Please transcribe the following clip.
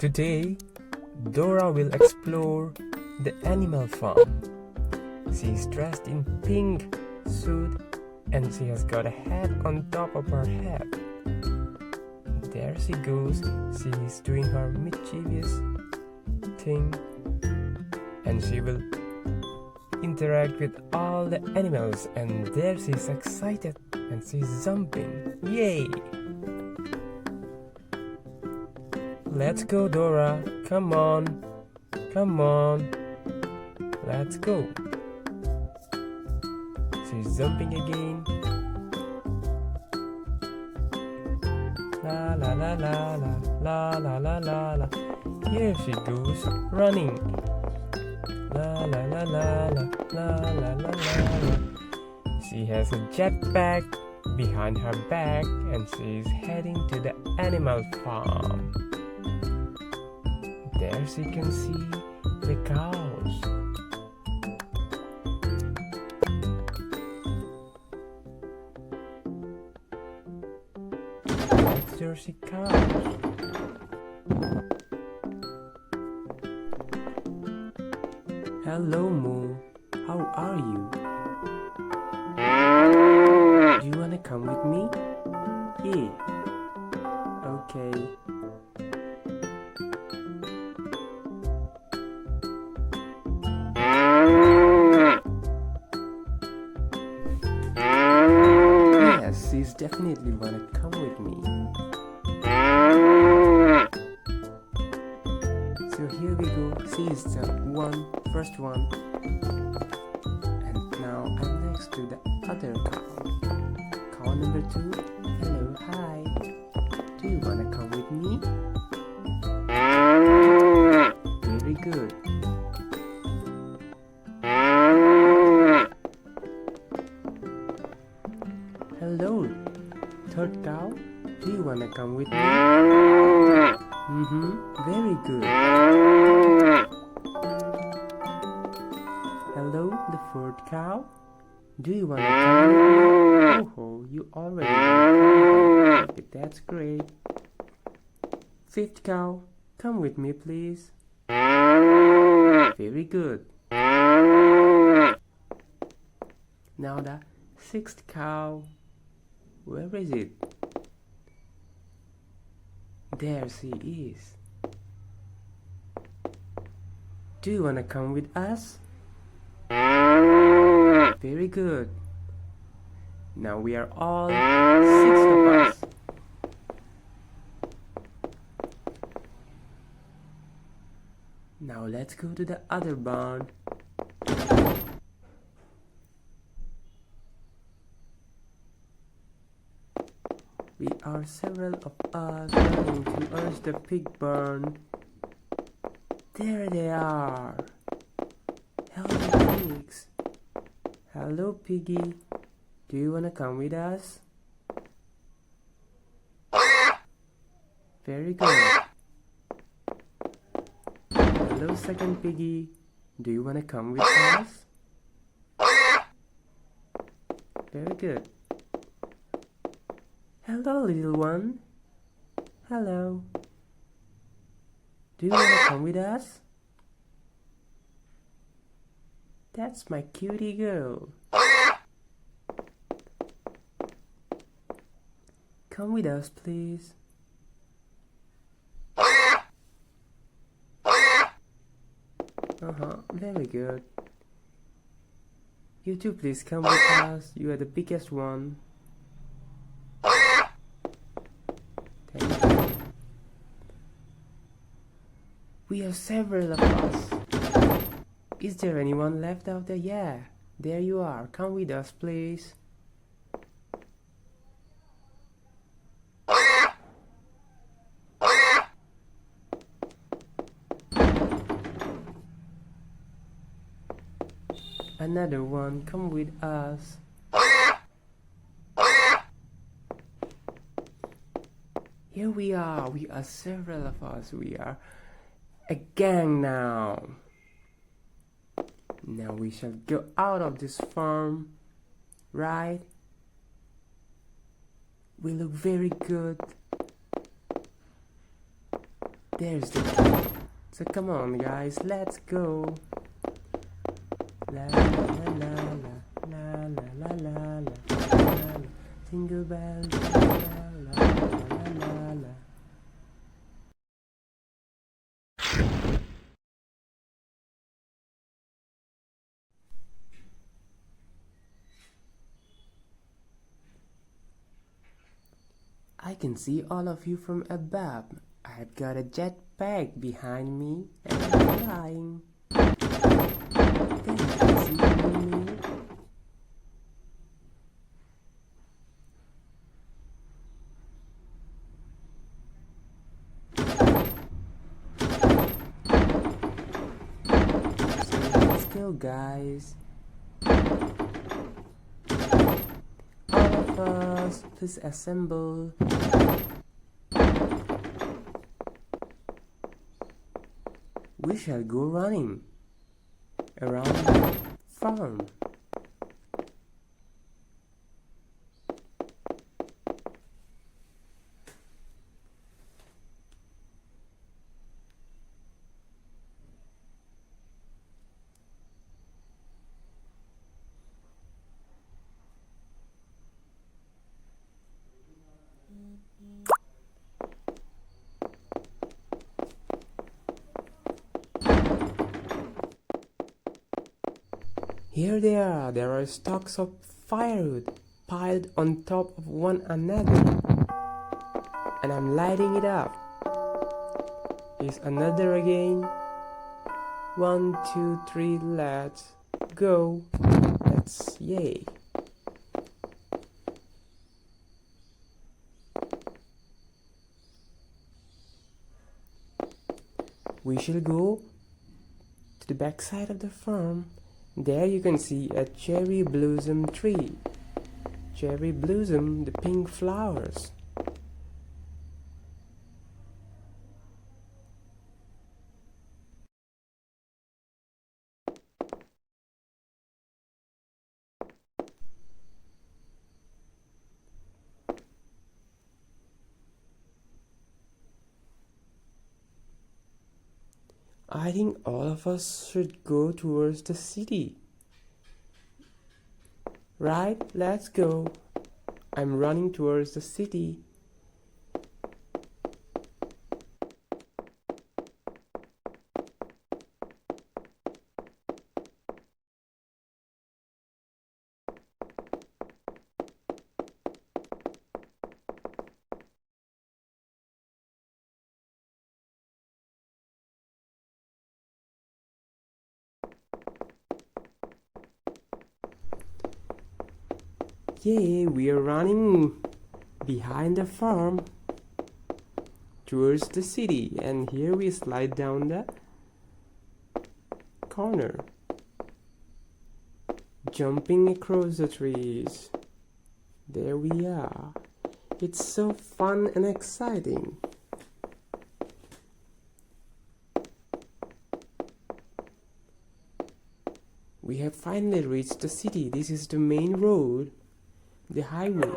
Today, Dora will explore the animal farm. She's dressed in pink suit and she has got a hat on top of her head. There she goes. She is doing her mischievous thing and she will interact with all the animals, and there she's excited and she's jumping. Yay! Let's go, Dora. Come on. Come on. Let's go. She's jumping again. La la la la la la la la la la. Here she goes, running. La la la la la la la la la. She has a jetpack behind her back and she's heading to the animal farm. There she can see the cows. That's Jersey cows. Hello, Moo. How are you? Do you wanna come with me? Yeah. Okay. Yes, she's definitely wanna come with me. So here we go. She is the first one. And now I'm next to the other cow. Cow number 2. Hello, hi. Do you wanna come with me? Very good. Hello, third cow. Do you wanna come with me? Very good. Hello, the fourth cow. Do you wanna come with me? Oh, you already know. Okay, that's great. Fifth cow, come with me, please. Very good. Now the sixth cow. Where is it? There she is. Do you wanna come with us? Very good. Now we are all 6 of us. Now let's go to the other barn. We are several of us running towards the pig barn. There they are. Hello, pigs. Hello, piggy. Do you wanna come with us? Very good. Hello, second piggy. Do you wanna come with us? Very good. Hello, little one. Hello. Do you wanna come with us? That's my cutie girl. Come with us, please. Very good. You too, please come with us. You are the biggest one. Thank you. We are several of us. Is there anyone left out there? Yeah, there you are. Come with us, please. Another one, come with us. Here we are several of us. We are a gang now. Now we shall go out of this farm, right? We look very good. There's the key. So come on guys, let's go. La la la la la la la la la. Jingle bells, la la la la la. I can see all of you from above. I've got a jetpack behind me and I'm flying. Can you see me? So let's go guys. All of us, please assemble. We shall go running around the farm. Here they are. There are stacks of firewood piled on top of one another. And I'm lighting it up. Here's another again. 1, 2, 3, let's go. That's yay. We shall go to the backside of the farm. There you can see a cherry blossom tree. Cherry blossom, the pink flowers. I think all of us should go towards the city. Right, let's go. I'm running towards the city. Yeah, we are running behind the farm towards the city, and here we slide down the corner, jumping across the trees. There we are. It's so fun and exciting. We have finally reached the city. This is the main road, the highway.